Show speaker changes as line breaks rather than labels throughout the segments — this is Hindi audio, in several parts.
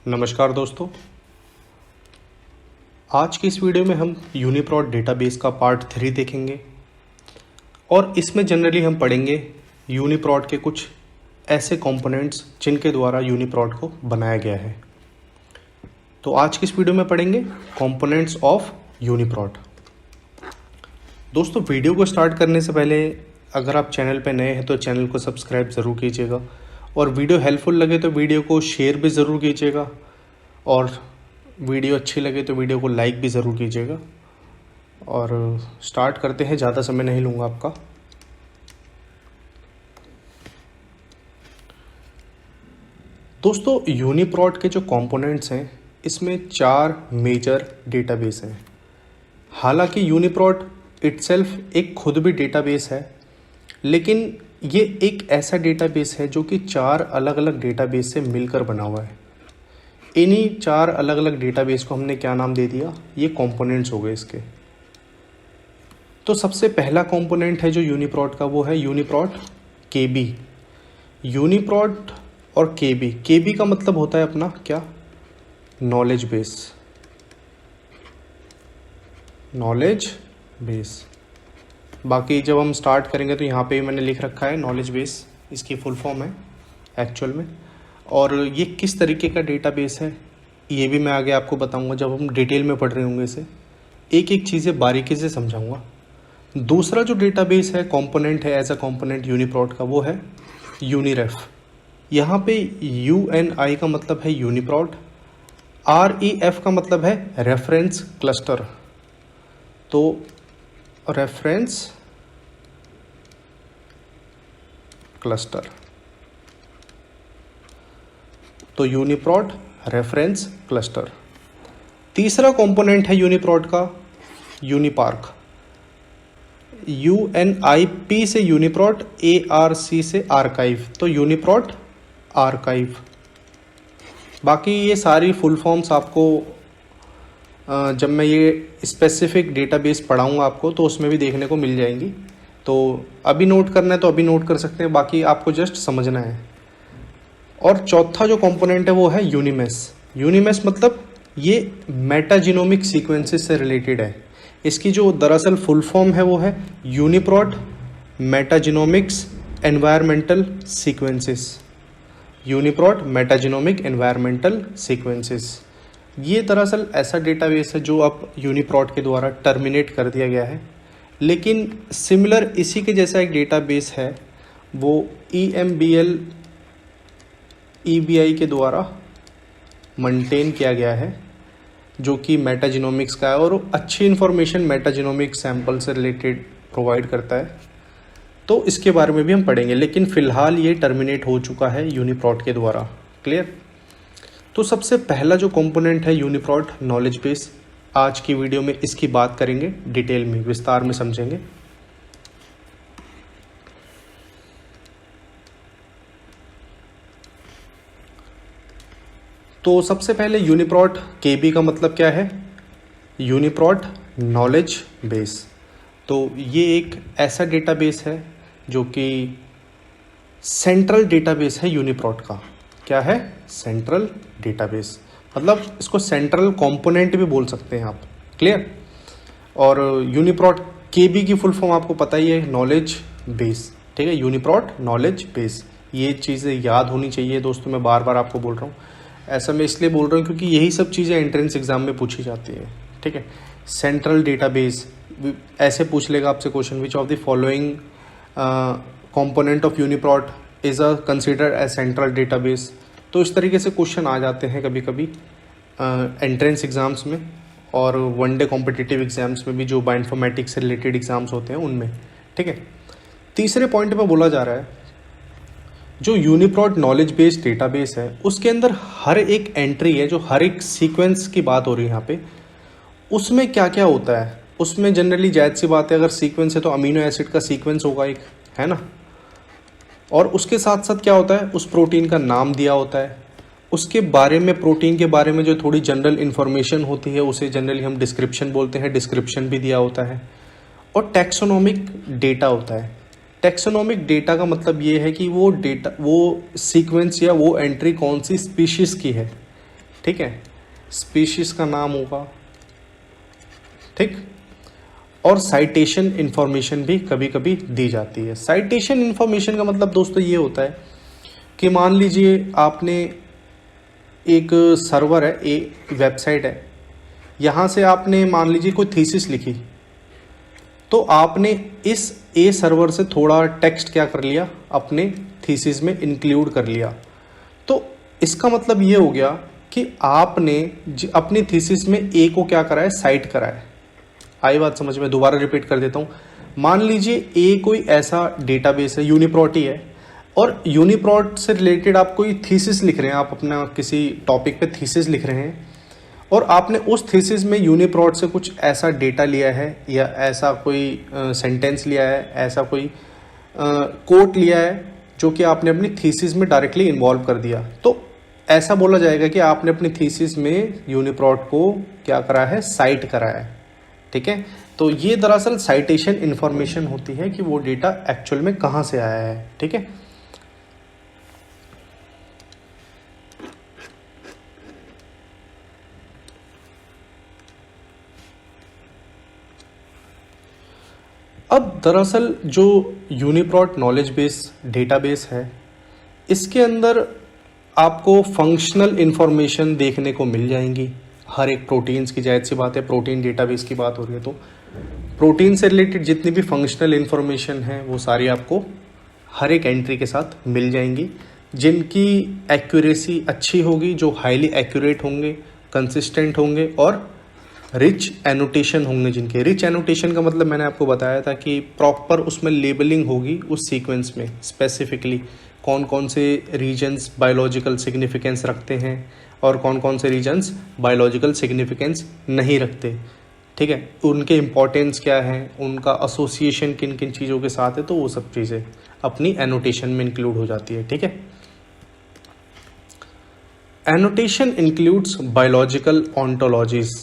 नमस्कार दोस्तों। आज की इस वीडियो में हम यूनिप्रॉट डेटाबेस का पार्ट 3 देखेंगे और इसमें जनरली हम पढ़ेंगे यूनिप्रॉट के कुछ ऐसे कंपोनेंट्स जिनके द्वारा यूनिप्रॉट को बनाया गया है। तो आज की इस वीडियो में पढ़ेंगे कंपोनेंट्स ऑफ यूनिप्रॉट। दोस्तों, वीडियो को स्टार्ट करने से पहले अगर आप चैनल पर नए हैं तो चैनल को सब्सक्राइब ज़रूर कीजिएगा और वीडियो हेल्पफुल लगे तो वीडियो को शेयर भी ज़रूर कीजिएगा और वीडियो अच्छी लगे तो वीडियो को लाइक भी ज़रूर कीजिएगा। और स्टार्ट करते हैं, ज़्यादा समय नहीं लूँगा आपका। दोस्तों, यूनिप्रॉट के जो कंपोनेंट्स हैं इसमें 4 मेजर डेटाबेस हैं। हालांकि यूनिप्रॉट इटसेल्फ एक खुद भी डेटाबेस है, लेकिन ये एक ऐसा डेटाबेस है जो कि 4 अलग अलग डेटाबेस से मिलकर बना हुआ है। इन्हीं 4 अलग अलग डेटाबेस को हमने क्या नाम दे दिया, ये कंपोनेंट्स हो गए इसके। तो सबसे पहला कंपोनेंट है जो यूनिप्रॉट का, वो है यूनिप्रॉट केबी। यूनिप्रॉट और केबी, केबी का मतलब होता है अपना क्या, नॉलेज बेस। नॉलेज बेस, बाकी जब हम स्टार्ट करेंगे तो यहाँ पे मैंने लिख रखा है नॉलेज बेस, इसकी फुल फॉर्म है एक्चुअल में। और ये किस तरीके का डेटाबेस है ये भी मैं आगे आपको बताऊंगा जब हम डिटेल में पढ़ रहे होंगे इसे। एक एक चीज़ें बारीकी से समझाऊंगा। दूसरा जो डेटाबेस है, कंपोनेंट है एज अ कंपोनेंट यूनिप्रॉट का, वो है यूनिरेफ। यहाँ पे UNI का मतलब है यूनिप्रॉट, REF का मतलब है रेफरेंस क्लस्टर। तो रेफरेंस क्लस्टर, तो यूनिप्रॉट रेफरेंस क्लस्टर। तीसरा कंपोनेंट है यूनिप्रॉट का यूनिपार्क। UNIP से यूनिप्रॉट, ARC से आर्काइव, तो यूनिप्रॉट आर्काइव। बाकी ये सारी फुल फॉर्म्स आपको जब मैं ये स्पेसिफिक डेटाबेस पढ़ाऊँगा आपको तो उसमें भी देखने को मिल जाएंगी। तो अभी नोट करना है तो अभी नोट कर सकते हैं, बाकी आपको जस्ट समझना है। और चौथा जो कंपोनेंट है वो है यूनिमेस। यूनिमेस मतलब ये मेटाजीनोमिक सीक्वेंसेस से रिलेटेड है। इसकी जो दरअसल फुल फॉर्म है वो है UniProt मेटाजीनोमिक्स environmental sequences. UniProt मेटाजीनोमिक environmental sequences, ये दरअसल ऐसा डेटाबेस है जो अब यूनिप्रॉट के द्वारा टर्मिनेट कर दिया गया है। लेकिन सिमिलर इसी के जैसा एक डेटाबेस है, वो EMBL EBI के द्वारा मेंटेन किया गया है, जो कि मेटाजीनोमिक्स का है और अच्छी इन्फॉर्मेशन मेटाजीनोमिक सैंपल से रिलेटेड प्रोवाइड करता है। तो इसके बारे में भी हम पढ़ेंगे, लेकिन फ़िलहाल ये टर्मिनेट हो चुका है यूनिप्रॉट के द्वारा। क्लियर। तो सबसे पहला जो कंपोनेंट है यूनिप्रॉट नॉलेज बेस, आज की वीडियो में इसकी बात करेंगे, डिटेल में विस्तार में समझेंगे। तो सबसे पहले यूनिप्रॉट केबी का मतलब क्या है, यूनिप्रॉट नॉलेज बेस। तो ये एक ऐसा डेटाबेस है जो कि सेंट्रल डेटाबेस है यूनिप्रॉट का। क्या है, सेंट्रल डेटाबेस, मतलब इसको सेंट्रल कंपोनेंट भी बोल सकते हैं आप। क्लियर। और यूनिप्रॉट केबी की फुल फॉर्म आपको पता ही है, नॉलेज बेस। ठीक है, यूनिप्रॉट नॉलेज बेस, ये चीज़ें याद होनी चाहिए दोस्तों। मैं बार बार आपको बोल रहा हूँ, ऐसा मैं इसलिए बोल रहा हूँ क्योंकि यही सब चीज़ें एंट्रेंस एग्जाम में पूछी जाती है। ठीक है, सेंट्रल डेटाबेस ऐसे पूछ लेगा आपसे question, which of the following component of UniProt is a considered as central database. तो इस तरीके से क्वेश्चन आ जाते हैं कभी कभी एंट्रेंस एग्जाम्स में और वनडे कॉम्पिटिटिव एग्जाम्स में भी, जो बायोइन्फॉर्मेटिक्स से रिलेटेड एग्जाम्स होते हैं उनमें। ठीक है, तीसरे पॉइंट पे बोला जा रहा है जो यूनिप्रॉट नॉलेज बेस्ड डेटाबेस है उसके अंदर हर एक एंट्री है, जो हर एक सीक्वेंस की बात हो रही है यहाँ पे, उसमें क्या क्या होता है। उसमें जनरली जायज़ सी बात है, अगर सीक्वेंस है तो अमीनो एसिड का सीक्वेंस होगा एक, है ना। और उसके साथ साथ क्या होता है, उस प्रोटीन का नाम दिया होता है, उसके बारे में, प्रोटीन के बारे में जो थोड़ी जनरल इन्फॉर्मेशन होती है उसे जनरली हम डिस्क्रिप्शन बोलते हैं, डिस्क्रिप्शन भी दिया होता है। और टैक्सोनॉमिक डेटा होता है। टैक्सोनॉमिक डेटा का मतलब ये है कि वो डेटा, वो सीक्वेंस या वो एंट्री कौन सी स्पीशीज़ की है। ठीक है, स्पीशीज का नाम होगा, ठीक, और साइटेशन इन्फॉर्मेशन भी कभी कभी दी जाती है। साइटेशन इन्फॉर्मेशन का मतलब दोस्तों ये होता है कि मान लीजिए आपने एक सर्वर है, एक वेबसाइट है, यहाँ से आपने मान लीजिए कोई थीसिस लिखी, तो आपने इस ए सर्वर से थोड़ा टेक्स्ट क्या कर लिया, अपने थीसिस में इंक्लूड कर लिया। तो इसका मतलब ये हो गया कि आपने अपनी थीसिस में ए को क्या करा है, साइट करा है। आई बात समझ में? दोबारा रिपीट कर देता हूँ। मान लीजिए ए कोई ऐसा डेटाबेस है, यूनिप्रॉट ही है, और यूनिप्रॉट से रिलेटेड आप कोई थीसिस लिख रहे हैं, आप अपना किसी टॉपिक पे थीसिस लिख रहे हैं, और आपने उस थीसिस में यूनिप्रॉट से कुछ ऐसा डेटा लिया है, या ऐसा कोई सेंटेंस लिया है, ऐसा कोई कोट लिया है, जो कि आपने अपनी थीसिस में डायरेक्टली इन्वॉल्व कर दिया। तो ऐसा बोला जाएगा कि आपने अपनी थीसिस में यूनिप्रॉट को क्या करा है, साइट करा है। ठीक है, तो ये दरअसल साइटेशन इंफॉर्मेशन होती है कि वो डेटा एक्चुअल में कहाँ से आया है। ठीक है, अब दरअसल जो यूनिप्रॉट नॉलेज बेस डेटाबेस है, इसके अंदर आपको फंक्शनल इंफॉर्मेशन देखने को मिल जाएंगी हर एक प्रोटीन्स की। जायज़ सी बात है, प्रोटीन डेटाबेस की बात हो रही है, तो प्रोटीन से रिलेटेड जितनी भी फंक्शनल इंफॉर्मेशन है वो सारी आपको हर एक एंट्री के साथ मिल जाएंगी, जिनकी एक्यूरेसी अच्छी होगी, जो हाईली एक्यूरेट होंगे, कंसिस्टेंट होंगे, और रिच एनोटेशन होंगे। जिनके रिच एनोटेशन का मतलब मैंने आपको बताया था कि प्रॉपर उसमें लेबलिंग होगी उस सीक्वेंस में, स्पेसिफिकली कौन कौन से रीजन्स बायोलॉजिकल सिग्निफिकेंस रखते हैं और कौन कौन से रीजन्स बायोलॉजिकल सिग्निफिकेंस नहीं रखते। ठीक है, उनके इम्पोर्टेंस क्या है, उनका एसोसिएशन किन किन चीज़ों के साथ है, तो वो सब चीज़ें अपनी एनोटेशन में इंक्लूड हो जाती है। ठीक है, एनोटेशन इंक्लूड्स बायोलॉजिकल ऑन्टोलॉजीज।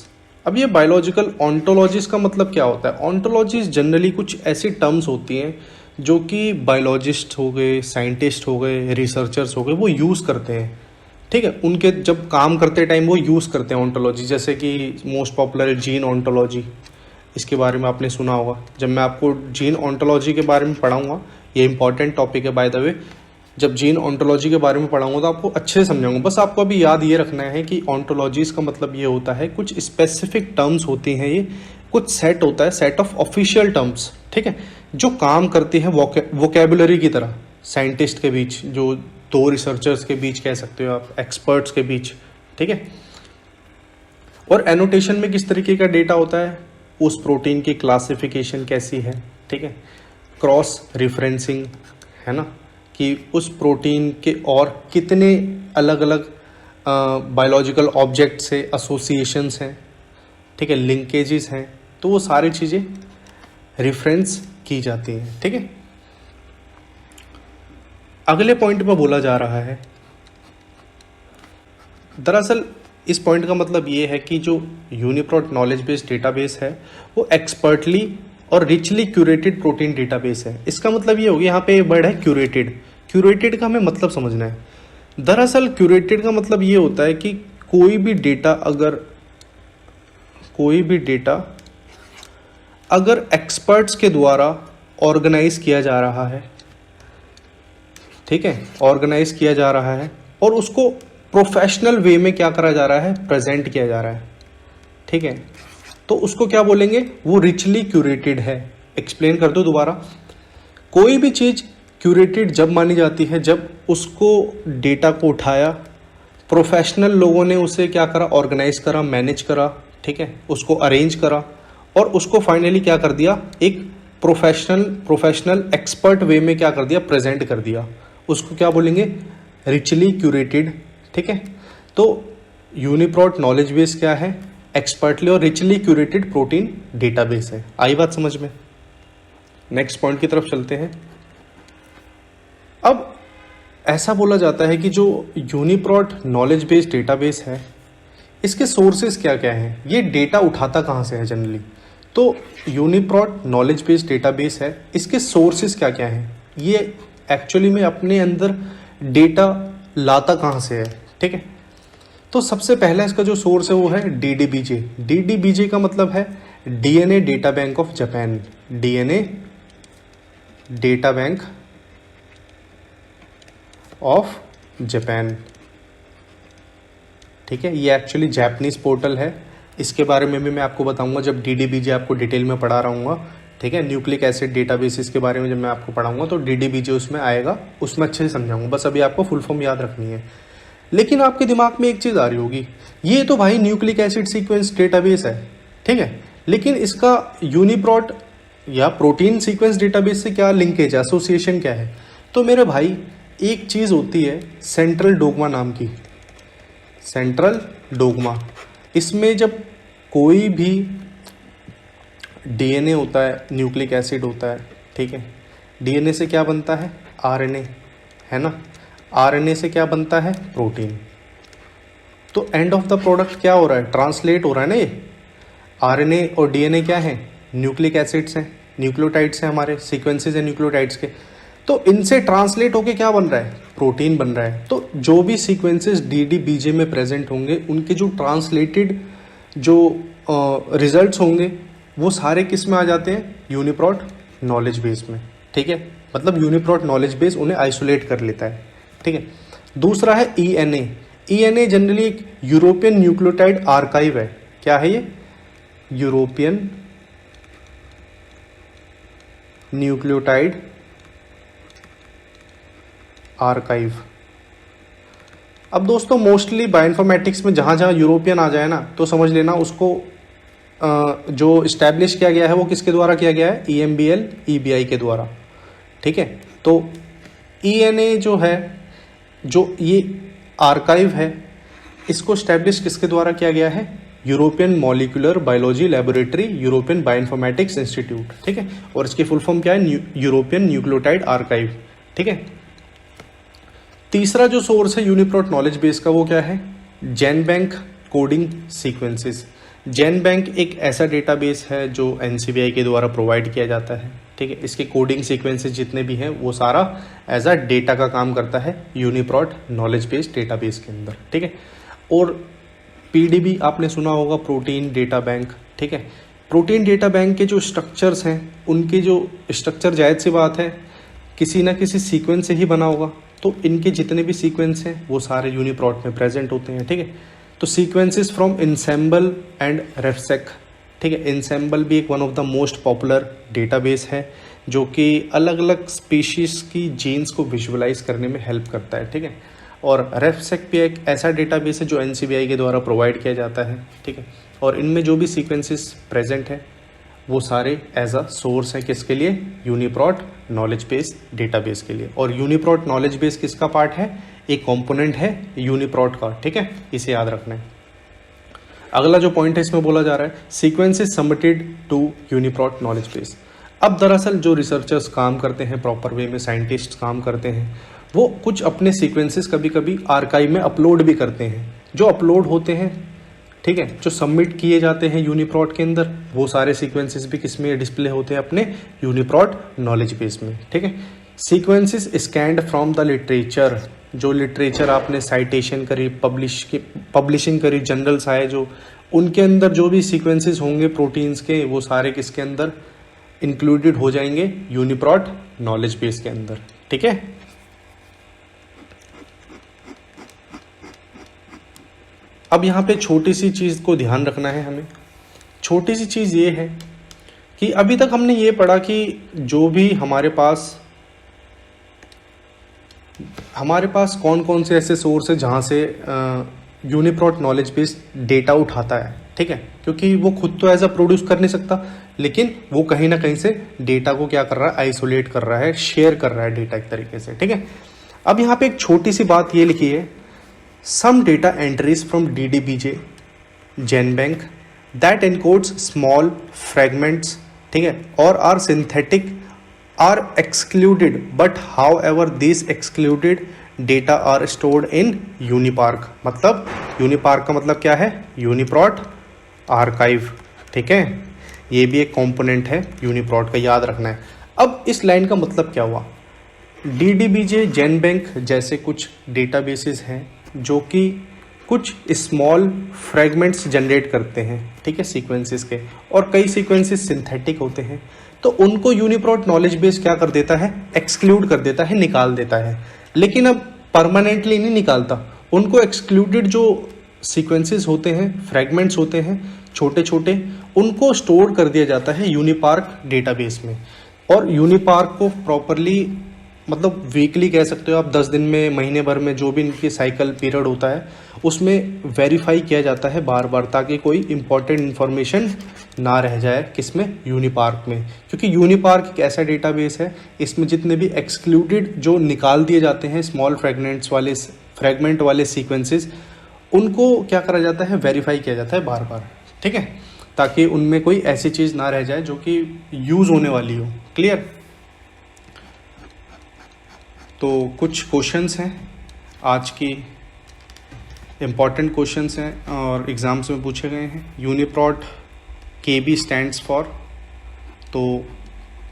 अब ये बायोलॉजिकल ऑन्टोलॉजीज का मतलब क्या होता है? ऑन्टोलॉजीज जनरली कुछ ऐसी टर्म्स होती हैं जो कि बायोलॉजिस्ट हो गए, साइंटिस्ट हो गए, रिसर्चर्स हो गए, वो यूज़ करते हैं। ठीक है, उनके जब काम करते टाइम वो यूज़ करते हैं ऑन्टोलॉजी। जैसे कि मोस्ट पॉपुलर है जीन ऑन्टोलॉजी, इसके बारे में आपने सुना होगा। जब मैं आपको जीन ऑन्टोलॉजी के बारे में पढ़ाऊँगा, ये इंपॉर्टेंट टॉपिक है बाय द वे, जब जीन ऑन्टोलॉजी के बारे में पढ़ाऊंगा तो आपको अच्छे से समझाऊंगा। बस आपको अभी याद ये रखना है कि ऑन्टोलॉजीज का मतलब ये होता है कुछ स्पेसिफिक टर्म्स होती हैं, ये कुछ सेट होता है, सेट ऑफ ऑफिशियल टर्म्स। ठीक है, जो काम करते हैं वोकेबुलरी की तरह साइंटिस्ट के बीच, जो दो रिसर्चर्स के बीच कह सकते हो आप, एक्सपर्ट्स के बीच। ठीक है, और एनोटेशन में किस तरीके का डेटा होता है, उस प्रोटीन की क्लासिफिकेशन कैसी है, ठीक है, क्रॉस रिफरेंसिंग है ना, कि उस प्रोटीन के और कितने अलग अलग बायोलॉजिकल ऑब्जेक्ट से एसोसिएशंस हैं, ठीक है, लिंकेजेस हैं, तो वो सारी चीज़ें रिफरेंस की जाती हैं। ठीक है, अगले पॉइंट पर बोला जा रहा है, दरअसल इस पॉइंट का मतलब ये है कि जो यूनिप्रॉट नॉलेज बेस्ड डेटाबेस है वो एक्सपर्टली और रिचली क्यूरेटेड प्रोटीन डेटाबेस है। इसका मतलब ये हो गया, यहाँ पे वर्ड है क्यूरेटेड। क्यूरेटेड का हमें मतलब समझना है। दरअसल क्यूरेटेड का मतलब ये होता है कि कोई भी डेटा अगर एक्सपर्ट्स के द्वारा ऑर्गेनाइज किया जा रहा है, ठीक है, ऑर्गेनाइज किया जा रहा है, और उसको प्रोफेशनल वे में क्या करा जा रहा है, प्रेजेंट किया जा रहा है। ठीक है, तो उसको क्या बोलेंगे, वो रिचली क्यूरेटेड है। एक्सप्लेन कर दो दोबारा। कोई भी चीज़ क्यूरेटेड जब मानी जाती है जब उसको डेटा को उठाया, प्रोफेशनल लोगों ने उसे क्या करा, ऑर्गेनाइज करा, मैनेज करा, ठीक है, उसको अरेंज करा, और उसको फाइनली क्या कर दिया, एक प्रोफेशनल एक्सपर्ट वे में क्या कर दिया, प्रेजेंट कर दिया। उसको क्या बोलेंगे, रिचली क्यूरेटेड। ठीक है, तो यूनिप्रॉट नॉलेज बेस क्या है, एक्सपर्टली और रिचली क्यूरेटेड प्रोटीन डेटाबेस है। आई बात समझ में? नेक्स्ट पॉइंट की तरफ चलते हैं। अब ऐसा बोला जाता है कि जो यूनिप्रॉट नॉलेज बेस्ड डेटाबेस है, इसके सोर्सेज क्या क्या हैं, ये डेटा उठाता कहाँ से है जनरली। तो यूनिप्रॉट नॉलेज बेस्ड डेटाबेस है, इसके सोर्सेज क्या क्या हैं, ये एक्चुअली में अपने अंदर डेटा लाता कहाँ से है। ठीक है, तो सबसे पहला इसका जो सोर्स है वो है DDBJ। DDBJ का मतलब है DNA data bank of Japan, DNA data bank of Japan. ठीक है, ये एक्चुअली जापानीज पोर्टल है। इसके बारे में भी मैं आपको बताऊंगा जब DDBJ आपको डिटेल में पढ़ा रहूँगा। ठीक है, न्यूक्लिक एसिड डेटाबेसिस के बारे में जब मैं आपको पढ़ाऊंगा तो DDBJ उसमें आएगा, उसमें अच्छे से समझाऊंगा। बस अभी आपको फुल फॉर्म याद रखनी है। लेकिन आपके दिमाग में एक चीज़ आ रही होगी, ये तो भाई न्यूक्लिक एसिड सीक्वेंस डेटाबेस है, ठीक है, लेकिन इसका यूनिप्रोट या प्रोटीन सीक्वेंस डेटाबेस से क्या लिंकेज है, एसोसिएशन क्या है? तो मेरे भाई एक चीज़ होती है सेंट्रल डोग्मा नाम की, सेंट्रल डोग्मा। इसमें जब कोई भी DNA होता है, न्यूक्लिक एसिड होता है, ठीक है, DNA से क्या बनता है? RNA, है ना? RNA से क्या बनता है? प्रोटीन। तो एंड ऑफ द प्रोडक्ट क्या हो रहा है? ट्रांसलेट हो रहा है ना ये। RNA और DNA क्या है? न्यूक्लिक एसिड्स हैं, न्यूक्लियोटाइड्स हैं, हमारे सीक्वेंसेस हैं न्यूक्लियोटाइड्स के। तो इनसे ट्रांसलेट होके क्या बन रहा है? प्रोटीन बन रहा है। तो जो भी सीक्वेंसेस DDBJ में प्रेजेंट होंगे, उनके जो ट्रांसलेटेड जो रिजल्ट्स होंगे वो सारे किस में आ जाते हैं? यूनिप्रोट नॉलेज बेस में। ठीक है, मतलब यूनिप्रोट नॉलेज बेस उन्हें आइसोलेट कर लेता है। ठीक है, दूसरा है ENA। ENA जनरली एक यूरोपियन न्यूक्लियोटाइड आर्काइव है। क्या है ये? European nucleotide archive. अब दोस्तों मोस्टली बायोइन्फॉर्मेटिक्स में जहाँ जहाँ यूरोपियन आ जाए ना, तो समझ लेना उसको जो इस्टेब्लिश किया गया है वो किसके द्वारा किया गया है? EMBL EBI के द्वारा। ठीक है, तो ENA जो है, जो ये आर्काइव है, इसको इस्टेब्लिश किसके द्वारा किया गया है? European molecular biology laboratory, European bioinformatics institute. ठीक है, और इसकी फुल फॉर्म क्या है? European nucleotide archive. ठीक है, तीसरा जो सोर्स है यूनिप्रोट नॉलेज बेस का वो क्या है? जेनबैंक कोडिंग सीक्वेंसेस। जेनबैंक एक ऐसा डेटाबेस है जो NCBI के द्वारा प्रोवाइड किया जाता है। ठीक है, इसके कोडिंग सीक्वेंसेस जितने भी हैं वो सारा एज अ डेटा का काम करता है यूनिप्रोट नॉलेज बेस डेटाबेस के अंदर। ठीक है, और PDB आपने सुना होगा, प्रोटीन डेटा बैंक। ठीक है, प्रोटीन डेटा बैंक के जो स्ट्रक्चर्स हैं, उनके जो स्ट्रक्चर जायज़ सी बात है किसी ना किसी सीक्वेंस से ही बना होगा। तो इनके जितने भी सीक्वेंस हैं वो सारे यूनिप्रोट में प्रेजेंट होते हैं। ठीक है, तो सीक्वेंसेस फ्रॉम इनसेम्बल एंड रेफसेक। ठीक है, इनसेम्बल भी एक one of the most popular database है जो कि अलग अलग स्पीशीज की जीन्स को विजुअलाइज करने में हेल्प करता है। ठीक है, और रेफसेक भी एक ऐसा डेटाबेस है जो NCBI के द्वारा प्रोवाइड किया जाता है। ठीक है, और इनमें जो भी सीक्वेंसेस प्रेजेंट है वो सारे एज अ सोर्स है किसके लिए? यूनिप्रोट नॉलेज बेस डेटाबेस के लिए। और यूनिप्रोट नॉलेज बेस किसका पार्ट है? एक कंपोनेंट है यूनिप्रोट का। ठीक है, इसे याद रखना है। अगला जो पॉइंट है इसमें बोला जा रहा है sequences submitted to UniProt knowledge base. अब दरअसल जो रिसर्चर्स काम करते हैं प्रॉपर वे में, साइंटिस्ट काम करते हैं, वो कुछ अपने सीक्वेंसेस कभी कभी आर्काइव में अपलोड भी करते हैं। जो अपलोड होते हैं, ठीक है, जो सबमिट किए जाते हैं यूनिप्रोट के अंदर, वो सारे सीक्वेंसेस भी किसमें डिस्प्ले होते हैं? अपने यूनिप्रोट नॉलेज बेस में। ठीक है, sequences scanned from the literature. जो लिटरेचर आपने साइटेशन करी, पब्लिशिंग करी, जर्नल्स आए जो, उनके अंदर जो भी सीक्वेंसेस होंगे प्रोटीन्स के, वो सारे किसके अंदर इंक्लूडेड हो जाएंगे? यूनिप्रोट नॉलेज बेस के अंदर। ठीक है, अब यहाँ पे छोटी सी चीज़ को ध्यान रखना है हमें। छोटी सी चीज़ ये है कि अभी तक हमने ये पढ़ा कि जो भी हमारे पास कौन कौन से ऐसे सोर्स है जहाँ से यूनिप्रोट नॉलेज बेस डेटा उठाता है। ठीक है, क्योंकि वो खुद तो एज अ प्रोड्यूस कर नहीं सकता, लेकिन वो कहीं ना कहीं से डेटा को क्या कर रहा है? आइसोलेट कर रहा है, शेयर कर रहा है डेटा एक तरीके से। ठीक है, अब यहाँ पे एक छोटी सी बात ये लिखी है, some data entries from DDBJ GenBank that encodes small fragments, ठीक है, और are synthetic are excluded, but however these excluded data are stored in UniPark। मतलब UniPark का मतलब क्या है? UniProt archive. ठीक है, ये भी एक कंपोनेंट है यूनिप्रोट का, याद रखना है। अब इस लाइन का मतलब क्या हुआ? DDBJ GenBank जैसे कुछ डेटाबेसेस हैं जो कि कुछ स्मॉल फ्रेगमेंट्स जनरेट करते हैं, ठीक है, सीक्वेंसेस के, और कई सीक्वेंसेस सिंथेटिक होते हैं। तो उनको यूनिप्रोट नॉलेज बेस क्या कर देता है, एक्सक्लूड कर देता है, निकाल देता है। लेकिन अब परमानेंटली नहीं निकालता, उनको एक्सक्लूडेड जो सीक्वेंसेस होते हैं, फ्रेगमेंट्स होते हैं छोटे छोटे, उनको स्टोर कर दिया जाता है यूनिपार्क डेटाबेस में। और यूनिपार्क को प्रॉपरली, मतलब वीकली कह सकते हो आप, 10 दिन में, महीने भर में, जो भी इनकी साइकिल पीरियड होता है उसमें वेरीफाई किया जाता है बार बार, ताकि कोई इंपॉर्टेंट इन्फॉर्मेशन ना रह जाए किसमें, यूनिपार्क में। क्योंकि यूनिपार्क एक ऐसा डेटाबेस है, इसमें जितने भी एक्सक्लूडेड जो निकाल दिए जाते हैं स्मॉल फ्रेगमेंट वाले सीक्वेंसेस, उनको क्या करा जाता है, वेरीफाई किया जाता है बार बार, ठीक है, ताकि उनमें कोई ऐसी चीज़ ना रह जाए जो कि यूज़ होने वाली हो। क्लियर? तो कुछ क्वेश्चंस हैं आज की, इम्पॉर्टेंट क्वेश्चंस हैं और एग्ज़ाम्स में पूछे गए हैं। यूनिप्रोट KB स्टैंड्स फॉर, तो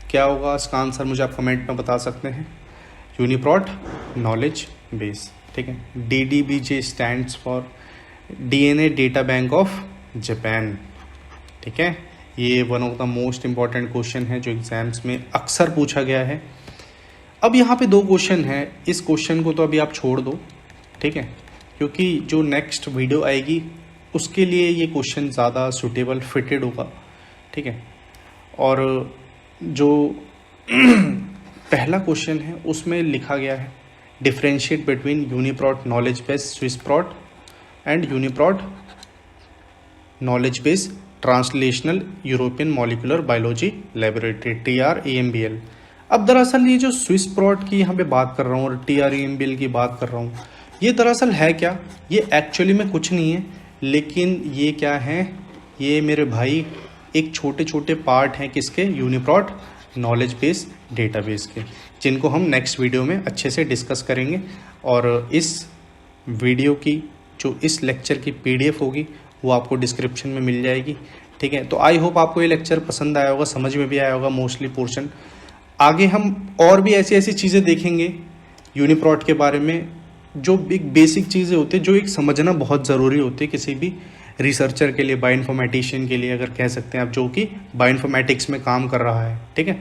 क्या होगा इसका आंसर मुझे आप कमेंट में बता सकते हैं। यूनिप्रोट नॉलेज बेस, ठीक है। DDBJ stands for DNA data bank of Japan, ठीक है। ये one of the most important question है जो एग्जाम्स में अक्सर पूछा गया है। अब यहाँ पे 2 क्वेश्चन है, इस क्वेश्चन को तो अभी आप छोड़ दो, ठीक है, क्योंकि जो नेक्स्ट वीडियो आएगी उसके लिए ये क्वेश्चन ज़्यादा सूटेबल फिटेड होगा, ठीक है। और जो पहला क्वेश्चन है उसमें लिखा गया है differentiate between UniProt knowledge base Swiss Prot and UniProt knowledge base translational European molecular biology laboratory TREMBL। अब दरअसल ये जो स्विसप्रोट की यहाँ पे बात कर रहा हूँ और TREMBL की बात कर रहा हूँ, ये दरअसल है क्या, ये एक्चुअली में कुछ नहीं है, लेकिन ये क्या है, ये मेरे भाई एक छोटे छोटे पार्ट हैं किसके, यूनिप्रोट नॉलेज बेस डेटाबेस के, जिनको हम नेक्स्ट वीडियो में अच्छे से डिस्कस करेंगे। और इस वीडियो की जो इस लेक्चर की PDF होगी वो आपको डिस्क्रिप्शन में मिल जाएगी, ठीक है। तो आई होप आपको ये लेक्चर पसंद आया होगा, समझ में भी आया होगा मोस्टली पोर्शन। आगे हम और भी ऐसी ऐसी चीज़ें देखेंगे यूनिप्रोट के बारे में, जो एक बेसिक चीज़ें होती है, जो एक समझना बहुत ज़रूरी होती है किसी भी रिसर्चर के लिए, बायोइन्फॉर्मेटिशियन के लिए अगर कह सकते हैं आप, जो कि बायोइन्फॉर्मेटिक्स में काम कर रहा है, ठीक है।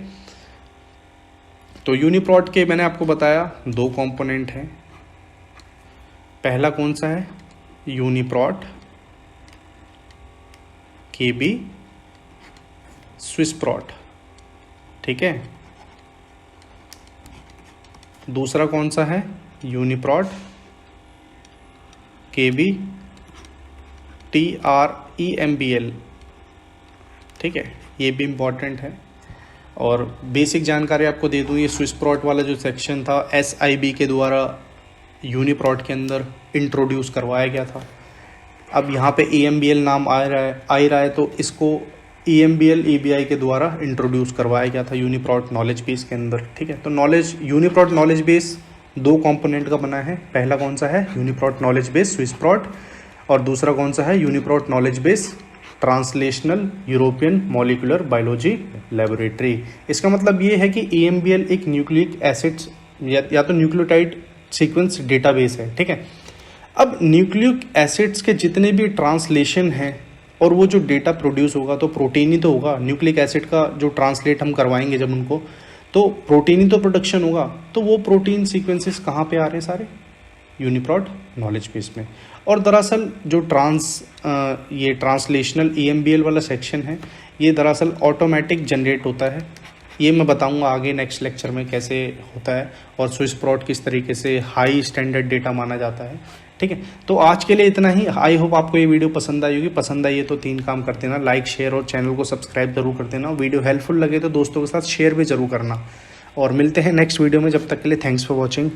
तो यूनिप्रोट के मैंने आपको बताया 2 कंपोनेंट हैं। पहला कौन सा है, यूनिप्रोट KB स्विसप्रोट, ठीक है। दूसरा कौन सा है, यूनिप्रोट KB TREMBL, ठीक है, ये भी इम्पॉर्टेंट है। और बेसिक जानकारी आपको दे दूँ, ये स्विसप्रोट वाला जो सेक्शन था SIB के द्वारा यूनिप्रोट के अंदर इंट्रोड्यूस करवाया गया था। अब यहाँ पे EMBL नाम आ रहा है, तो इसको EMBL EBI के द्वारा इंट्रोड्यूस करवाया गया था यूनिप्रोट नॉलेज बेस के अंदर, ठीक है। तो यूनिप्रोट नॉलेज बेस 2 कंपोनेंट का बना है। पहला कौन सा है, यूनिप्रोट नॉलेज बेस स्विसप्रोट, और दूसरा कौन सा है, UniProt knowledge base translational European molecular biology laboratory. इसका मतलब ये है कि EMBL एक न्यूक्लिक एसिड्स या तो न्यूक्लियोटाइड सीक्वेंस डेटाबेस है, ठीक है। अब न्यूक्लिक एसिड्स के जितने भी ट्रांसलेशन हैं और वो जो डेटा प्रोड्यूस होगा तो प्रोटीन ही तो होगा। न्यूक्लिक एसिड का जो ट्रांसलेट हम करवाएंगे जब उनको, तो प्रोटीन ही तो प्रोडक्शन होगा। तो वो प्रोटीन सीक्वेंसेस कहाँ पे आ रहे हैं, सारे यूनिप्रोट नॉलेज बेस में। और दरअसल जो ये ट्रांसलेशनल EMBL वाला सेक्शन है, ये दरअसल ऑटोमेटिक जनरेट होता है। ये मैं बताऊंगा आगे नेक्स्ट लेक्चर में कैसे होता है, और स्विसप्रोट किस तरीके से हाई स्टैंडर्ड डेटा माना जाता है, ठीक है। तो आज के लिए इतना ही। आई होप आपको ये वीडियो पसंद आई होगी। पसंद आई है तो 3 काम कर देना, लाइक, शेयर और चैनल को सब्सक्राइब जरूर कर देना। वीडियो हेल्पफुल लगे तो दोस्तों के साथ शेयर भी जरूर करना। और मिलते हैं नेक्स्ट वीडियो में, जब तक के लिए थैंक्स फॉर वॉचिंग।